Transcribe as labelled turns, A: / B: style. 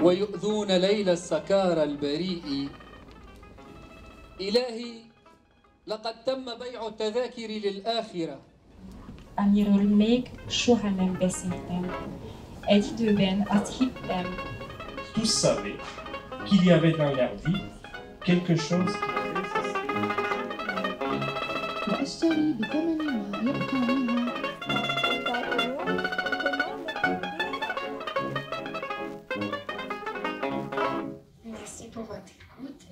A: ويؤذون ليل السكارى البريء. إلهي لقد تم بيع التذاكر للآخرة.
B: Amiről még soha nem beszéltem. Egy időben azt hittem.
C: Tous savaient qu'il y avait dans leur vie quelque chose
D: وأشتري بثمن ما يبقى منها.
B: Merci pour votre écoute.